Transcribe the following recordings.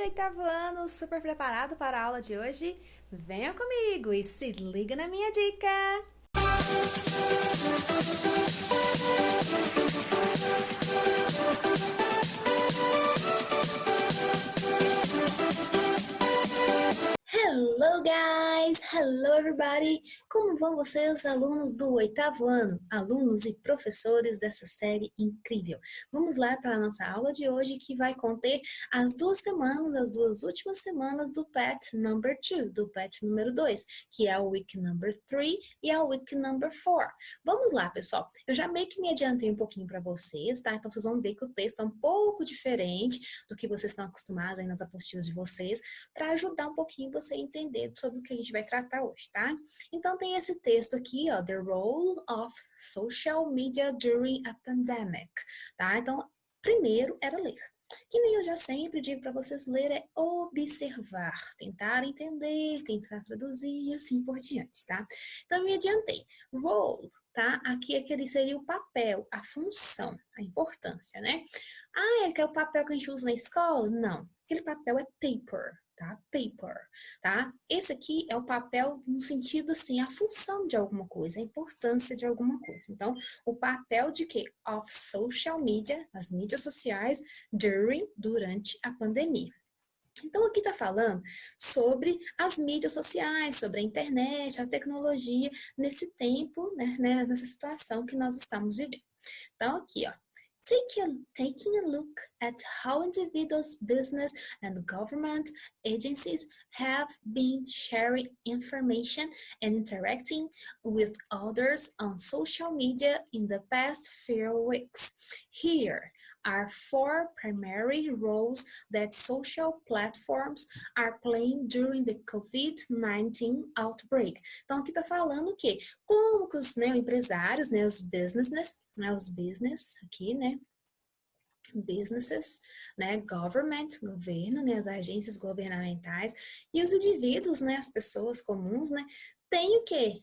oitavo ano, super preparado para a aula de hoje? Venha comigo e se liga na minha dica! Hello guys! Hello everybody! Como vão vocês, alunos do oitavo ano, alunos e professores dessa série incrível? Vamos lá para a nossa aula de hoje que vai conter as duas últimas semanas do PET number 2, do PET número 2, que é a week number 3 e a week number 4. Vamos lá, pessoal. Eu já meio que me adiantei um pouquinho para vocês, tá? Então vocês vão ver que o texto é um pouco diferente do que vocês estão acostumados aí nas apostilas de vocês, para ajudar um pouquinho você a entender sobre o que a gente vai tratar hoje, tá? Então tem esse texto aqui, ó, The Role of Social Media During a Pandemic, tá? Então, primeiro era ler. Que nem eu já sempre digo para vocês ler é observar, tentar entender, tentar traduzir e assim por diante, tá? Então eu me adiantei. Role, tá? Aqui aquele seria o papel, a função, a importância, né? Ah, é que é o papel que a gente usa na escola? Não. Aquele papel é paper, tá? Paper, tá? Esse aqui é o papel no sentido assim, a função de alguma coisa, a importância de alguma coisa. Então, o papel de quê? Of social media, as mídias sociais, durante a pandemia. Então, aqui está falando sobre as mídias sociais, sobre a internet, a tecnologia, nesse tempo, né, nessa situação que nós estamos vivendo. Então, aqui, ó. Taking a look at how individuals, business, and government agencies have been sharing information and interacting with others on social media in the past few weeks. Here are four primary roles that social platforms are playing during the COVID-19 outbreak. Então, aqui está falando que como que os empresários, os business aqui, businesses, government, governo, as agências governamentais e os indivíduos, as pessoas comuns, têm o quê?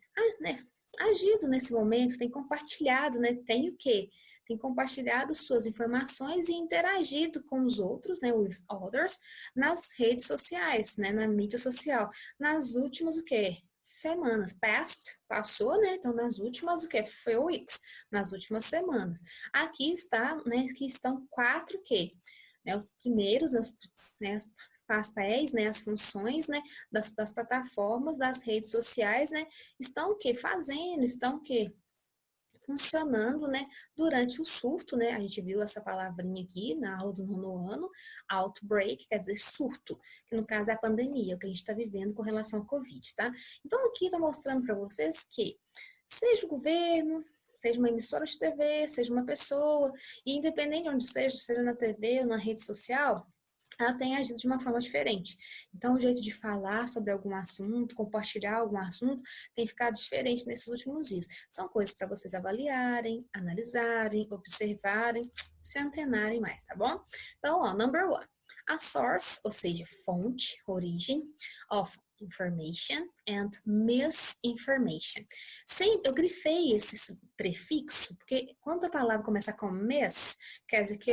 Agido nesse momento, tem compartilhado, tem o quê? Tem compartilhado suas informações e interagido com os outros, with others, nas redes sociais, na mídia social. Nas últimas, o quê? Semanas, passou, então nas últimas, o que? Few weeks, nas últimas semanas. Aqui está, aqui estão quatro o quê? Os primeiros, os papéis, as funções, das plataformas, das redes sociais, estão o quê? Fazendo, estão o quê? Funcionando, durante o surto, a gente viu essa palavrinha aqui na aula do nono ano, outbreak, quer dizer surto, que no caso é a pandemia, o que a gente está vivendo com relação ao Covid, tá? Então aqui está mostrando para vocês que, seja o governo, seja uma emissora de TV, seja uma pessoa, e independente de onde seja na TV ou na rede social, ela tem agido de uma forma diferente. Então, o jeito de falar sobre algum assunto, compartilhar algum assunto, tem ficado diferente nesses últimos dias. São coisas para vocês avaliarem, analisarem, observarem, se antenarem mais, tá bom? Então, ó, number one. A source, ou seja, fonte, origem, of information and misinformation. Eu grifei esse prefixo, porque quando a palavra começa com mis, quer dizer que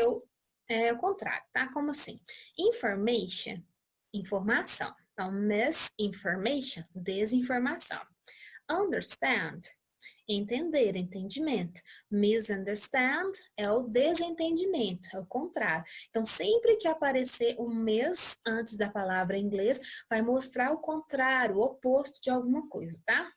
é o contrário, tá? Como assim? Information, informação. Então, misinformation, desinformação. Understand, entender, entendimento. Misunderstand é o desentendimento, é o contrário. Então, sempre que aparecer o mis antes da palavra em inglês, vai mostrar o contrário, o oposto de alguma coisa, tá?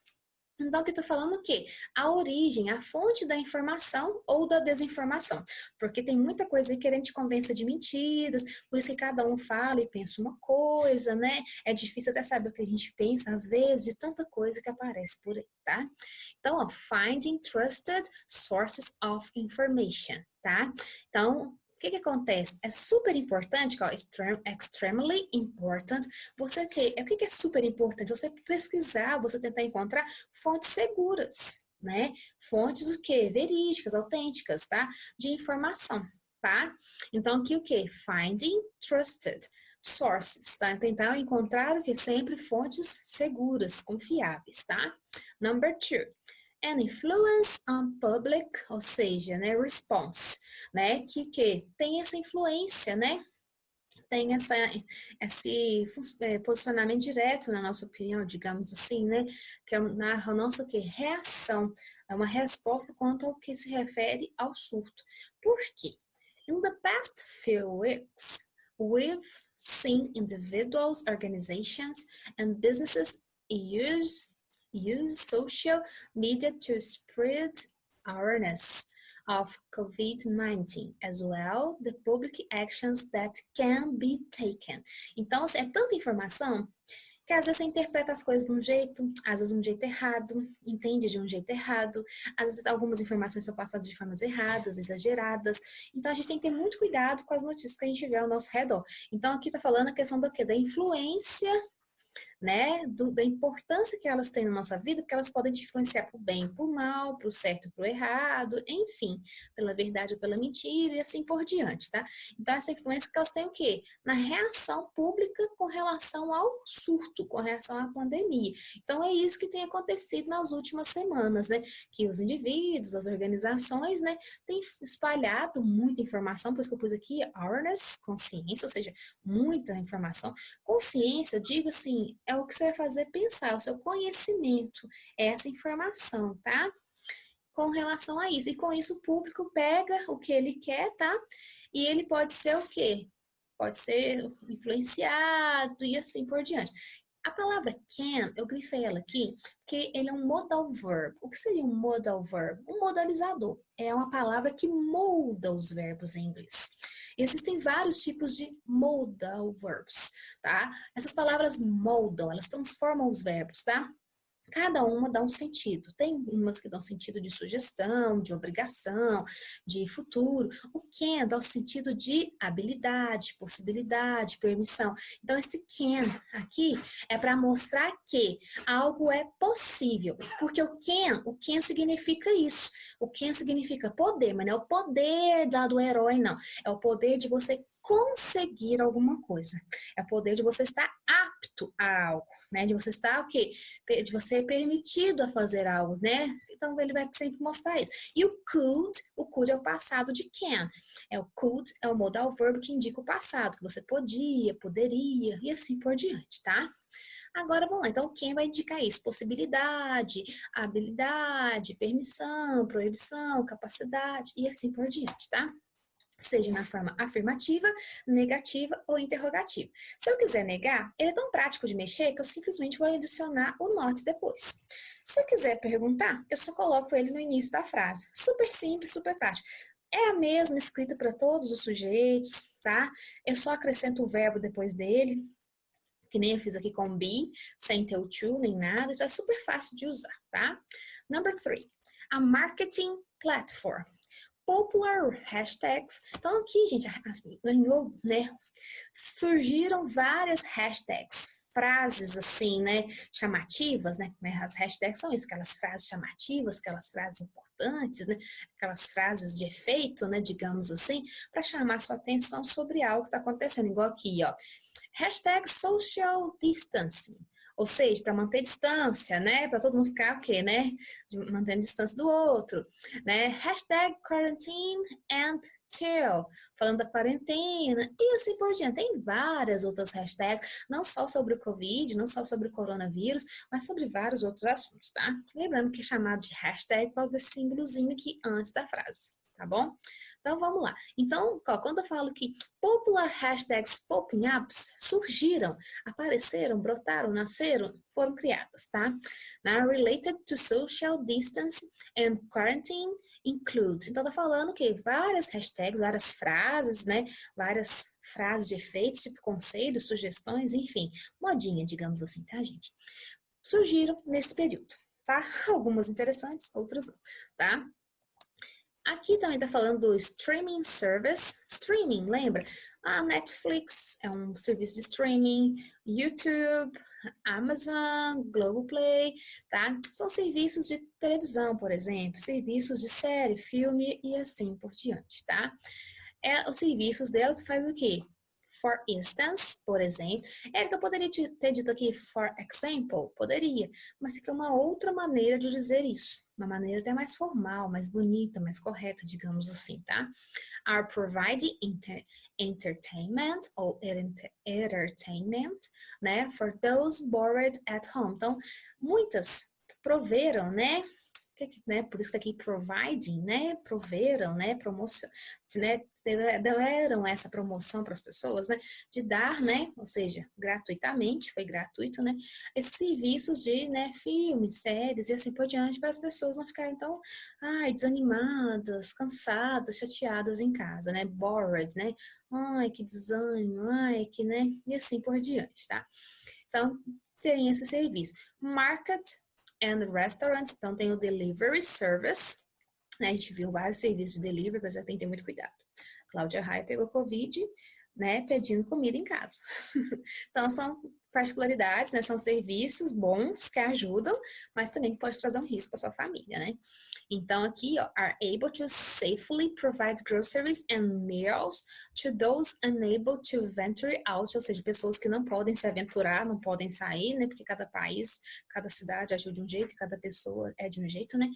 Então, aqui está falando o quê? A origem, a fonte da informação ou da desinformação. Porque tem muita coisa aí que a gente convence de mentiras, por isso que cada um fala e pensa uma coisa, É difícil até saber o que a gente pensa, às vezes, de tanta coisa que aparece por aí, tá? Então, ó, finding trusted sources of information, tá? Então, o que acontece? É super importante, ó, extremely important. O que é super importante? Você pesquisar, você tentar encontrar fontes seguras, Fontes o quê? Verídicas, autênticas, tá? De informação, tá? Então, aqui o quê? Finding trusted sources, tá? Tentar encontrar o que? Sempre fontes seguras, confiáveis, tá? Number two. And influence on public, ou seja, response, que tem essa influência, tem esse posicionamento direto, na nossa opinião, digamos assim, né? Que é a nossa reação, é uma resposta quanto ao que se refere ao surto. Por quê? In the past few weeks, we've seen individuals, organizations, and businesses use social media to spread awareness of COVID-19, as well the public actions that can be taken. Então, é tanta informação que às vezes você interpreta as coisas de um jeito, às vezes de um jeito errado, entende de um jeito errado, às vezes algumas informações são passadas de formas erradas, exageradas. Então, a gente tem que ter muito cuidado com as notícias que a gente vê ao nosso redor. Então, aqui tá falando a questão do quê? Da influência, né, da importância que elas têm na nossa vida, porque elas podem te influenciar para o bem e para o mal, para o certo e para o errado, enfim, pela verdade ou pela mentira e assim por diante, tá? Então, essa influência que elas têm o quê? Na reação pública com relação ao surto, com relação à pandemia. Então, é isso que tem acontecido nas últimas semanas, né? Que os indivíduos, as organizações, né, têm espalhado muita informação, por isso que eu pus aqui awareness, consciência, ou seja, muita informação. Consciência, eu digo assim, é o que você vai fazer pensar, o seu conhecimento, é essa informação, tá? Com relação a isso. E com isso o público pega o que ele quer, tá? E ele pode ser o quê? Pode ser influenciado e assim por diante. A palavra can, eu grifei ela aqui, porque ele é um modal verb. O que seria um modal verb? Um modalizador. É uma palavra que molda os verbos em inglês. Existem vários tipos de modal verbs, tá? Essas palavras moldam, elas transformam os verbos, tá? Cada uma dá um sentido. Tem umas que dão sentido de sugestão, de obrigação, de futuro. O can dá o sentido de habilidade, possibilidade, permissão. Então, esse can aqui é para mostrar que algo é possível. Porque o can significa isso. O can significa poder, mas não é o poder do herói, não. É o poder de você conseguir alguma coisa. É o poder de você estar apto a algo, né? De você estar o quê? De você ser permitido a fazer algo, né? Então ele vai sempre mostrar isso. E o could é o passado de can. O could é o modal verb que indica o passado, que você podia, poderia e assim por diante, tá? Agora vamos lá, então quem vai indicar isso? Possibilidade, habilidade, permissão, proibição, capacidade e assim por diante, tá? Seja na forma afirmativa, negativa ou interrogativa. Se eu quiser negar, ele é tão prático de mexer que eu simplesmente vou adicionar o not depois. Se eu quiser perguntar, eu só coloco ele no início da frase. Super simples, super prático. É a mesma escrita para todos os sujeitos, tá? Eu só acrescento o verbo depois dele, que nem eu fiz aqui com be, sem ter o to nem nada, então é super fácil de usar, tá? Number 3, a marketing platform. Popular hashtags. Então aqui, gente, ganhou, né? Surgiram várias hashtags, frases assim, né? Chamativas, né? As hashtags são isso, aquelas frases chamativas, aquelas frases importantes, né? Aquelas frases de efeito, né? Digamos assim, para chamar sua atenção sobre algo que está acontecendo. Igual aqui, ó. Hashtag social distancing. Ou seja, para manter distância, né? Para todo mundo ficar o quê, né? Mantendo distância do outro, né? Hashtag quarantine and chill, falando da quarentena e assim por diante. Tem várias outras hashtags, não só sobre o Covid, não só sobre o coronavírus, mas sobre vários outros assuntos, tá? Lembrando que é chamado de hashtag por causa desse símbolozinho aqui antes da frase, tá bom? Então, vamos lá. Então, quando eu falo que popular hashtags popping ups surgiram, apareceram, brotaram, nasceram, foram criadas, tá? Now, related to social distance and quarantine include. Então, tá falando que várias hashtags, várias frases, né? Várias frases de efeitos, tipo conselhos, sugestões, enfim, modinha, digamos assim, tá, gente? Surgiram nesse período, tá? Algumas interessantes, outras não, tá? Aqui também está falando do streaming service. Streaming, lembra? A Netflix é um serviço de streaming, YouTube, Amazon, Globoplay, tá? São serviços de televisão, por exemplo, serviços de série, filme e assim por diante, tá? Os serviços delas faz o quê? For instance, por exemplo. Érica, eu poderia ter dito aqui for example? Poderia, mas aqui é uma outra maneira de dizer isso. Uma maneira até mais formal, mais bonita, mais correta, digamos assim, tá? Are providing entertainment ou entertainment, né? For those bored at home. Então, muitas proveram, né? Por isso que aqui providing, né? Proveram, né? Promoção, né? Deram essa promoção para as pessoas, né? De dar, né? Ou seja, gratuitamente, foi gratuito, né? Esses serviços de, né? Filmes, séries e assim por diante, para as pessoas não ficarem tão, ai, desanimadas, cansadas, chateadas em casa, né? Bored, né? Ai, que desânimo, ai, que, né? E assim por diante, tá? Então, tem esse serviço. Market and restaurants, então tem o delivery service, né? A gente viu vários serviços de delivery, mas tem que ter muito cuidado. Cláudia Raia pegou Covid, né? Pedindo comida em casa. Então, são particularidades, né? São serviços bons que ajudam, mas também que pode trazer um risco para sua família, né? Então, aqui, ó, are able to safely provide groceries and meals to those unable to venture out, ou seja, pessoas que não podem se aventurar, não podem sair, né? Porque cada país, cada cidade agiu de um jeito, cada pessoa é de um jeito, né?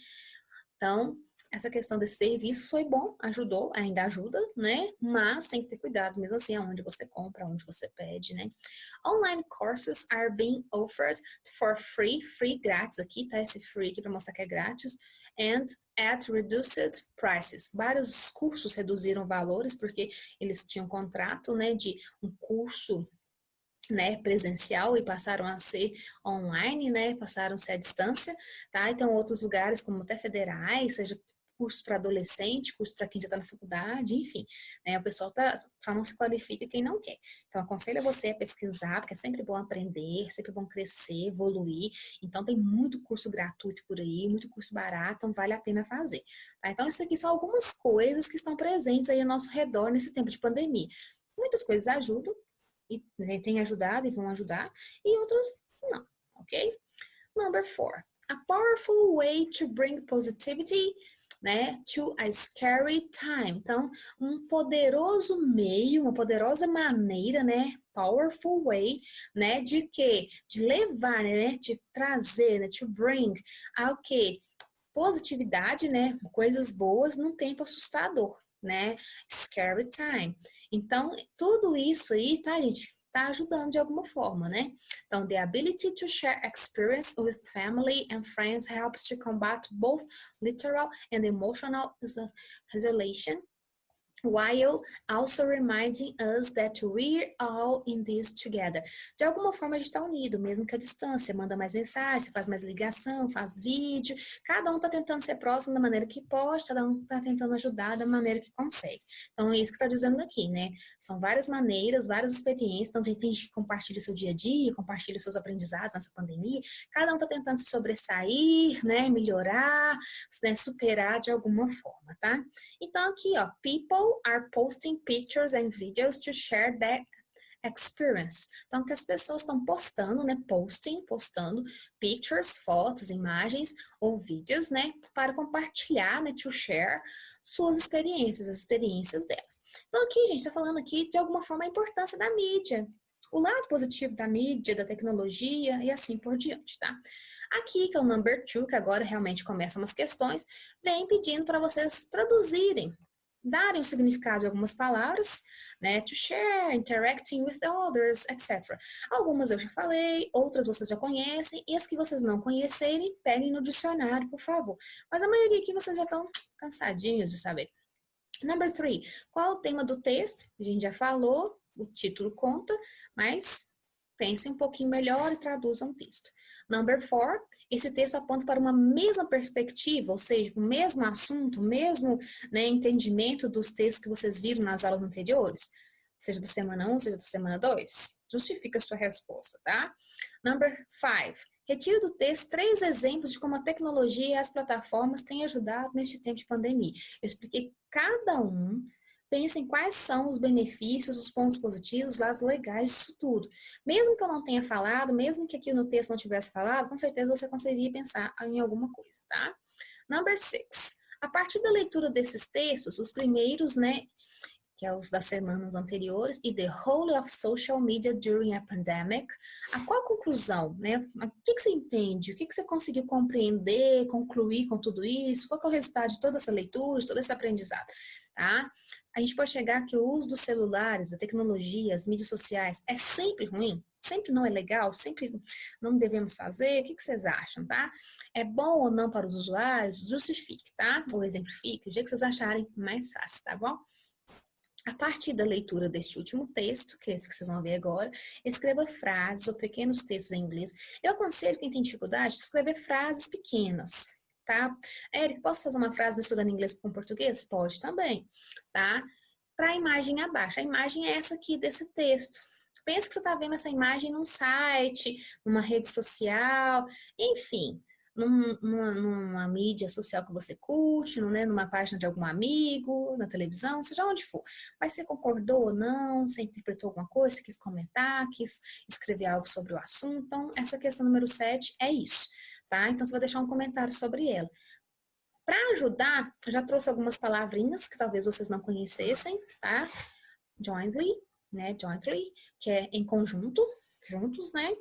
Então, essa questão desse serviço foi bom, ajudou, ainda ajuda, né? Mas tem que ter cuidado mesmo assim, aonde você compra, aonde você pede, né? Online courses are being offered for free grátis aqui, tá? Esse free aqui para mostrar que é grátis, and at reduced prices. Vários cursos reduziram valores porque eles tinham contrato, né, de um curso, né, presencial e passaram a ser online, né, passaram a ser à distância, tá? Então, outros lugares, como até federais, seja curso para adolescente, curso para quem já está na faculdade, enfim, né, o pessoal só não se qualifica quem não quer. Então, aconselho você a pesquisar, porque é sempre bom aprender, sempre bom crescer, evoluir. Então, tem muito curso gratuito por aí, muito curso barato, então vale a pena fazer, tá? Então, isso aqui são algumas coisas que estão presentes aí ao nosso redor nesse tempo de pandemia. Muitas coisas ajudam, e né, tem ajudado e vão ajudar, e outras não, ok? Number 4. A powerful way to bring positivity, né, to a scary time. Então, um poderoso meio, uma poderosa maneira, né, powerful way, né, de quê? De levar, né, de trazer, né, to bring ao quê? Positividade, né, coisas boas num tempo assustador, né, scary time. Então, tudo isso aí, tá, gente? Tá ajudando de alguma forma, né? Então, the ability to share experience with family and friends helps to combat both literal and emotional isolation, while also reminding us that we're all in this together. De alguma forma a gente está unido, mesmo que a distância, manda mais mensagem, faz mais ligação, faz vídeo, cada um está tentando ser próximo da maneira que pode, cada um está tentando ajudar da maneira que consegue. Então é isso que está dizendo aqui, né? São várias maneiras, várias experiências, então tem gente que compartilha o seu dia a dia, compartilha os seus aprendizados nessa pandemia, cada um está tentando se sobressair, né, melhorar, né, superar de alguma forma, tá? Então aqui, ó, people are posting pictures and videos to share their experience. Então, que as pessoas estão postando, né? Postando pictures, fotos, imagens ou vídeos, né? Para compartilhar, né? To share suas experiências, as experiências delas. Então, aqui, gente, tá falando aqui de alguma forma a importância da mídia. O lado positivo da mídia, da tecnologia e assim por diante, tá? Aqui, que é o number 2, que agora realmente começam umas questões, vem pedindo para vocês traduzirem, darem o significado de algumas palavras, né? To share, interacting with others, etc. Algumas eu já falei, outras vocês já conhecem, e as que vocês não conhecerem, peguem no dicionário, por favor. Mas a maioria aqui vocês já estão cansadinhos de saber. Number 3. Qual é o tema do texto? A gente já falou, o título conta, mas pensem um pouquinho melhor e traduzam o texto. Number 4. Esse texto aponta para uma mesma perspectiva, ou seja, o mesmo assunto, o mesmo, né, entendimento dos textos que vocês viram nas aulas anteriores, seja da semana 1, seja da semana 2. Justifica a sua resposta, tá? Number 5. Retiro do texto 3 exemplos de como a tecnologia e as plataformas têm ajudado neste tempo de pandemia. Eu expliquei cada um. Pensem quais são os benefícios, os pontos positivos, as legais disso tudo. Mesmo que eu não tenha falado, mesmo que aqui no texto não tivesse falado, com certeza você conseguiria pensar em alguma coisa, tá? Number 6. A partir da leitura desses textos, os primeiros, né, que é os das semanas anteriores, e the role of social media during a pandemic. A qual a conclusão, né? O que você entende? O que você conseguiu compreender, concluir com tudo isso? Qual que é o resultado de toda essa leitura, de todo esse aprendizado? Tá? A gente pode chegar que o uso dos celulares, da tecnologia, as mídias sociais é sempre ruim? Sempre não é legal? Sempre não devemos fazer? O que vocês acham, tá? É bom ou não para os usuários? Justifique, tá? Ou exemplifique, o jeito que vocês acharem mais fácil, tá bom? A partir da leitura deste último texto, que é esse que vocês vão ver agora, escreva frases ou pequenos textos em inglês. Eu aconselho quem tem dificuldade de escrever frases pequenas, tá? Eric, posso fazer uma frase misturando inglês com português? Pode também, tá? Para a imagem abaixo. A imagem é essa aqui desse texto. Pensa que você está vendo essa imagem num site, numa rede social, enfim, numa mídia social que você curte, né, numa página de algum amigo, na televisão, seja onde for. Mas você concordou ou não, você interpretou alguma coisa, você quis comentar, quis escrever algo sobre o assunto. Então, essa questão número 7 é isso, tá? Então, você vai deixar um comentário sobre ela. Para ajudar, eu já trouxe algumas palavrinhas que talvez vocês não conhecessem, tá? Jointly, né? Jointly, que é em conjunto, juntos, né?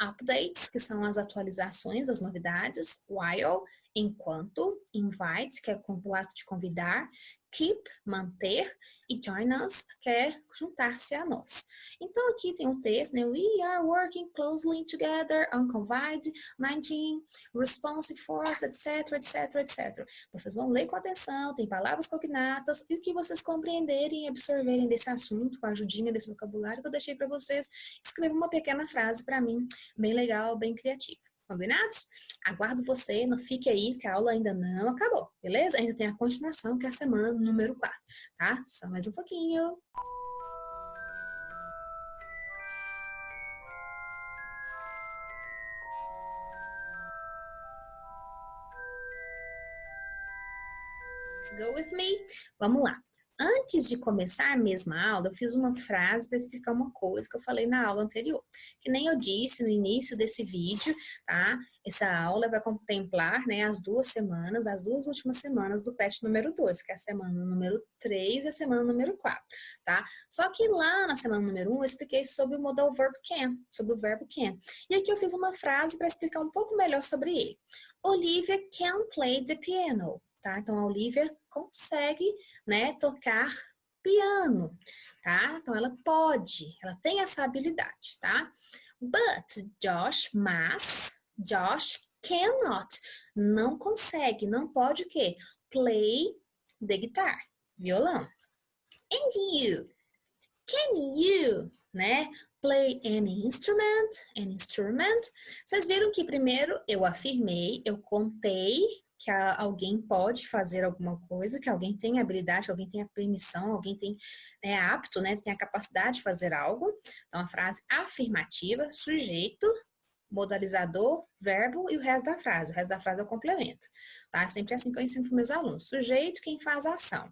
Updates, que são as atualizações, as novidades. While, enquanto. Invite, que é o ato de convidar. Keep, manter. E join us, que é juntar-se a nós. Então, aqui tem um texto, né? We are working closely together on COVID-19 response force, etc, etc, etc. Vocês vão ler com atenção, tem palavras cognatas, e o que vocês compreenderem e absorverem desse assunto, com a ajudinha desse vocabulário que eu deixei para vocês, escreva uma pequena frase para mim, bem legal, bem criativa. Combinados? Aguardo você, não fique aí, que a aula ainda não acabou, beleza? Ainda tem a continuação, que é a semana número 4, tá? Só mais um pouquinho. Let's go with me. Vamos lá. Antes de começar mesmo a aula, eu fiz uma frase para explicar uma coisa que eu falei na aula anterior. Que nem eu disse no início desse vídeo, tá? Essa aula vai contemplar, né, as 2 semanas, as 2 últimas semanas do PET número 2, que é a semana número 3 e a semana número 4, tá? Só que lá na semana número 1 eu expliquei sobre o modal verb can, sobre o verbo can. E aqui eu fiz uma frase para explicar um pouco melhor sobre ele. Olivia can play the piano. Tá? Então, a Olivia consegue, né, tocar piano, tá? Então, ela pode, ela tem essa habilidade, tá? But mas Josh cannot, não consegue, não pode o quê? Play the guitar, violão. And you, can you, né, play any instrument, an instrument? Vocês viram que primeiro eu afirmei, eu contei que alguém pode fazer alguma coisa, que alguém tem habilidade, que alguém tem a permissão, alguém tem, é apto, né, tem a capacidade de fazer algo. Então, a frase afirmativa, sujeito, modalizador, verbo e o resto da frase. O resto da frase é o complemento, tá? Sempre assim que eu ensino para meus alunos. Sujeito, quem faz a ação.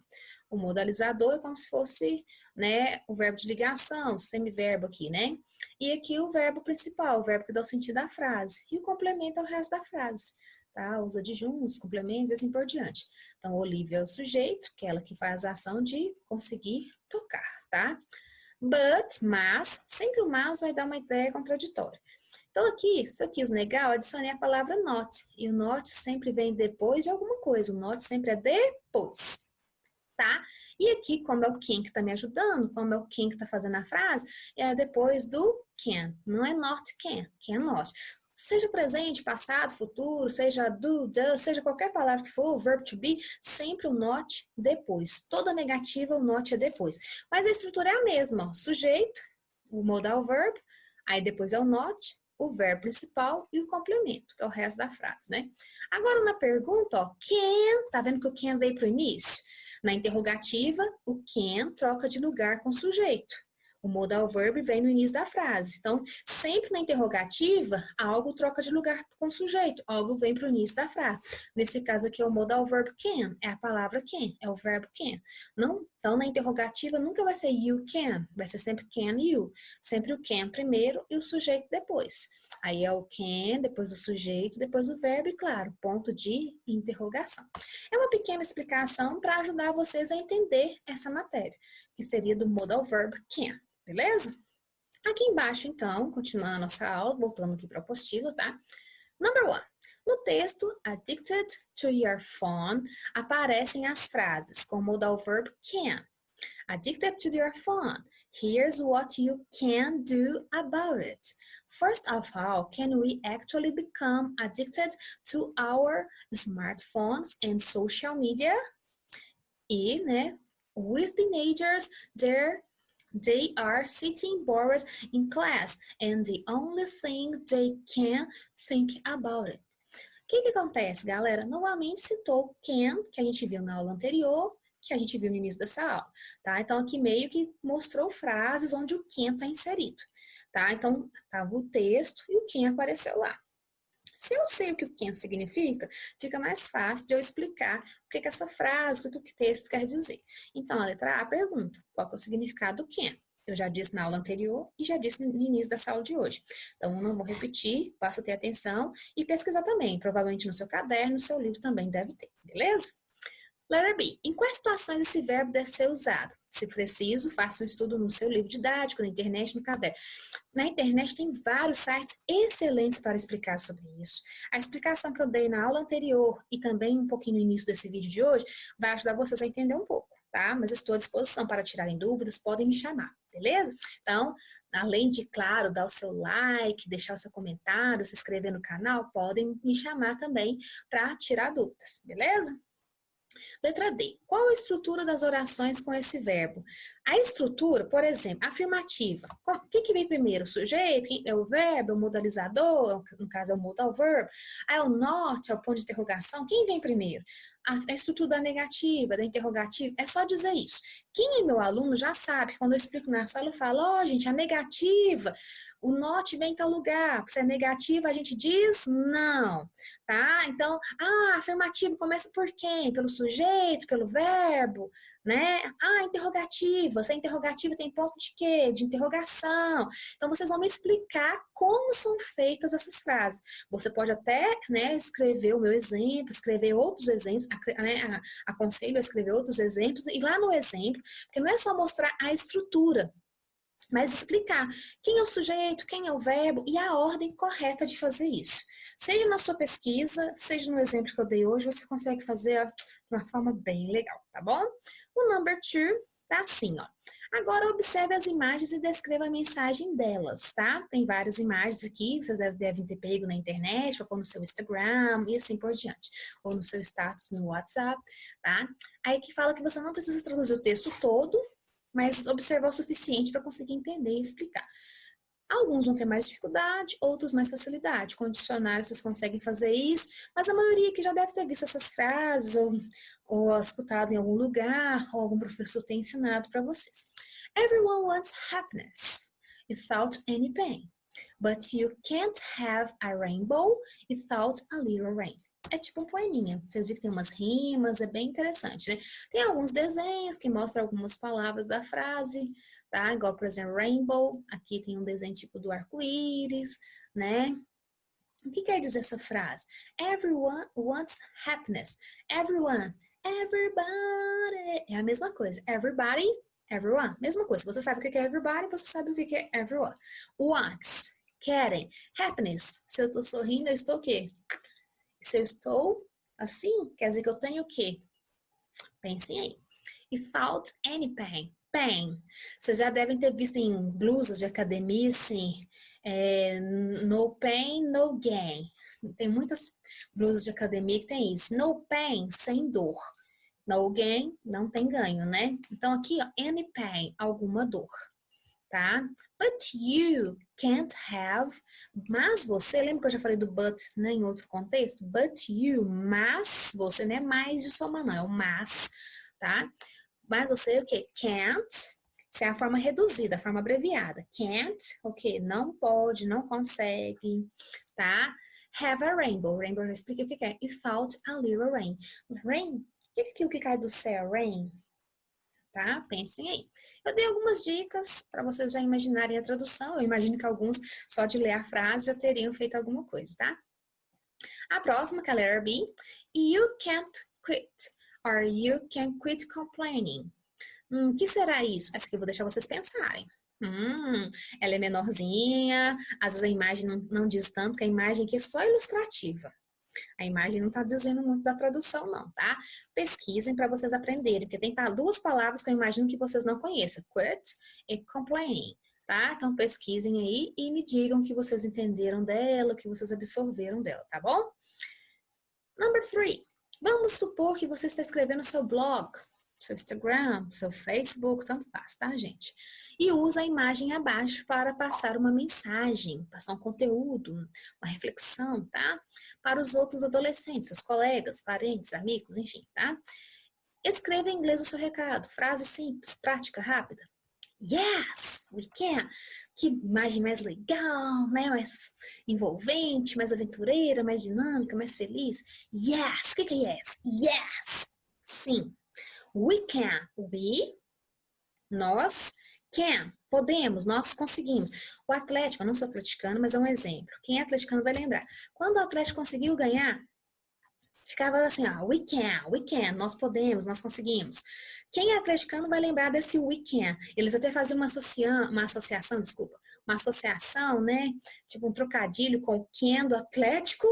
O modalizador é como se fosse, né, o verbo de ligação, semiverbo aqui, né? E aqui o verbo principal, o verbo que dá o sentido à frase. E o complemento é o resto da frase, tá? Os adjuntos, complementos e assim por diante. Então, Olivia é o sujeito, que é ela que faz a ação de conseguir tocar, tá? But, mas, sempre o mas vai dar uma ideia contraditória. Então, aqui, se eu quis negar, eu adicionei a palavra not. E o not sempre vem depois de alguma coisa. O not sempre é depois, tá? E aqui, como é o can que tá me ajudando, como é o can que tá fazendo a frase, é depois do can. Não é not can not. Seja presente, passado, futuro, seja do, does, seja qualquer palavra que for, o verbo to be, sempre o not depois. Toda negativa, o not é depois. Mas a estrutura é a mesma, ó. Sujeito, o modal verb, aí depois é o not, o verbo principal e o complemento, que é o resto da frase, né? Agora, na pergunta, ó, can, tá vendo que o can veio pro início? Na interrogativa, o can troca de lugar com o sujeito. O modal verb vem no início da frase. Então, sempre na interrogativa, algo troca de lugar com o sujeito. Algo vem para o início da frase. Nesse caso aqui é o modal verb can. É a palavra can. É o verbo can. Não, então, na interrogativa, nunca vai ser you can. Vai ser sempre can you. Sempre o can primeiro e o sujeito depois. Aí é o can, depois o sujeito, depois o verbo e, claro, ponto de interrogação. É uma pequena explicação para ajudar vocês a entender essa matéria. que seria do modal verb can, beleza? Aqui embaixo, então, continuando a nossa aula, voltando aqui para a apostila, tá? Number 1. No texto, addicted to your phone, aparecem as frases com o modal verb can. Addicted to your phone. Here's what you can do about it. First of all, can we actually become addicted to our smartphones and social media? E, né, with teenagers, they are sitting bored in class and the only thing they can think about it. O que acontece, galera? Novamente citou can, que a gente viu na aula anterior, que a gente viu no início dessa aula, tá? Então, aqui meio que mostrou frases onde o can está inserido, tá? Então, tava o texto e o can apareceu lá. Se eu sei o que o can significa, fica mais fácil de eu explicar o que essa frase, o que o texto quer dizer. Então, a letra A pergunta, qual que é o significado do can? Eu já disse na aula anterior e já disse no início dessa aula de hoje. Então, não vou repetir, basta ter atenção e pesquisar também. Provavelmente no seu caderno, no seu livro também deve ter, beleza? Letter B. Em quais situações esse verbo deve ser usado? Se preciso, faça um estudo no seu livro didático, na internet, no caderno. Na internet tem vários sites excelentes para explicar sobre isso. A explicação que eu dei na aula anterior e também um pouquinho no início desse vídeo de hoje vai ajudar vocês a entender um pouco, tá? Mas estou à disposição para tirarem dúvidas, podem me chamar, beleza? Então, além de, claro, dar o seu like, deixar o seu comentário, se inscrever no canal, podem me chamar também para tirar dúvidas, beleza? Letra D. Qual a estrutura das orações com esse verbo? A estrutura, por exemplo, afirmativa. O que vem primeiro? O sujeito? É o verbo? É o modalizador? No caso, é o modal verb. É o not? É o ponto de interrogação? Quem vem primeiro? A estrutura da negativa, da interrogativa. É só dizer isso. Quem é meu aluno já sabe que quando eu explico na sala, eu falo, ó, gente, a negativa, o not vem em tal lugar. Se é negativa, a gente diz não, tá? Então, afirmativo começa por quem? Pelo sujeito, pelo verbo, né? Interrogativa. Se é interrogativa, tem ponto de quê? De interrogação. Então, vocês vão me explicar como são feitas essas frases. Você pode até, né, escrever o meu exemplo, escrever outros exemplos, né, aconselho a escrever outros exemplos, e lá no exemplo, porque não é só mostrar a estrutura, mas explicar quem é o sujeito, quem é o verbo e a ordem correta de fazer isso. Seja na sua pesquisa, seja no exemplo que eu dei hoje, você consegue fazer de uma forma bem legal, tá bom? O number 2 tá assim, ó. Agora observe as imagens e descreva a mensagem delas, tá? Tem várias imagens aqui, vocês devem ter pego na internet, para pôr no seu Instagram e assim por diante. Ou no seu status no WhatsApp, tá? Aí que fala que você não precisa traduzir o texto todo, mas observar o suficiente para conseguir entender e explicar. Alguns vão ter mais dificuldade, outros mais facilidade. Com o dicionário vocês conseguem fazer isso, mas a maioria que já deve ter visto essas frases ou escutado em algum lugar, ou algum professor tem ensinado para vocês. Everyone wants happiness without any pain, but you can't have a rainbow without a little rain. É tipo um poeminha, você viu que tem umas rimas, é bem interessante, né? Tem alguns desenhos que mostram algumas palavras da frase, tá? Igual, por exemplo, rainbow, aqui tem um desenho tipo do arco-íris, né? O que quer dizer essa frase? Everyone wants happiness. Everyone, everybody. É a mesma coisa. Everybody, everyone. Mesma coisa. Você sabe o que é everybody, você sabe o que é everyone. Wants, querem. Happiness. Se eu tô sorrindo, eu estou o quê? Se eu estou assim, quer dizer que eu tenho o quê? Pensem aí. Without any pain. Pain. Vocês já devem ter visto em blusas de academia, assim, no pain, no gain. Tem muitas blusas de academia que tem isso. No pain, sem dor. No gain, não tem ganho, né? Então aqui, ó, any pain, alguma dor. Tá? But you can't have, mas você, lembra que eu já falei do but, né, em outro contexto? But you, mas você, não é mais de soma não, é o mas, tá? Mas você, o que? Can't, isso é a forma reduzida, a forma abreviada. Can't, o que? Não pode, não consegue, tá? Have a rainbow, rainbow já expliquei o que é. Without a little rain. Rain, o que é aquilo que cai do céu? Rain. Tá? Pensem aí. Eu dei algumas dicas para vocês já imaginarem a tradução. Eu imagino que alguns, só de ler a frase, já teriam feito alguma coisa, tá? A próxima, que é a letter B. You can't quit, or you can quit complaining. O que será isso? Essa aqui eu vou deixar vocês pensarem. Ela é menorzinha, às vezes a imagem não diz tanto, que a imagem aqui é só ilustrativa. A imagem não está dizendo muito da tradução, não, tá? Pesquisem para vocês aprenderem, porque tem duas palavras que eu imagino que vocês não conheçam: quit e complain, tá? Então pesquisem aí e me digam o que vocês entenderam dela, o que vocês absorveram dela, tá bom? Number 3. Vamos supor que você está escrevendo seu blog, seu Instagram, seu Facebook, tanto faz, tá, gente? E usa a imagem abaixo para passar uma mensagem, passar um conteúdo, uma reflexão, tá? Para os outros adolescentes, seus colegas, parentes, amigos, enfim, tá? Escreva em inglês o seu recado, frase simples, prática, rápida. Yes, we can. Que imagem mais legal, né? Mais envolvente, mais aventureira, mais dinâmica, mais feliz. Yes, o que é yes? Yes, sim. We can. We, nós, can, podemos, nós conseguimos. O Atlético, eu não sou atleticano, mas é um exemplo. Quem é atleticano vai lembrar. Quando o Atlético conseguiu ganhar, ficava assim, ó, we can, nós podemos, nós conseguimos. Quem é atleticano vai lembrar desse we can. Eles até faziam uma associação, né? Tipo um trocadilho com o can do Atlético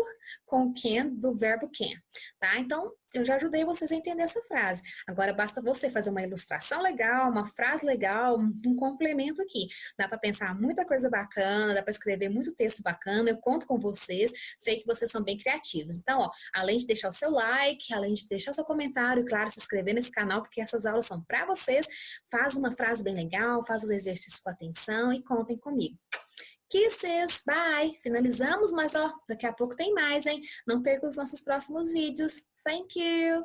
com o can do verbo can, tá? Então, eu já ajudei vocês a entender essa frase. Agora, basta você fazer uma ilustração legal, uma frase legal, um complemento aqui. Dá para pensar muita coisa bacana, dá para escrever muito texto bacana, eu conto com vocês, sei que vocês são bem criativos. Então, ó, além de deixar o seu like, além de deixar o seu comentário, e claro, se inscrever nesse canal, porque essas aulas são para vocês, faz uma frase bem legal, faz o exercício com atenção e contem comigo. Kisses, bye! Finalizamos, mas ó, daqui a pouco tem mais, hein? Não perca os nossos próximos vídeos. Thank you!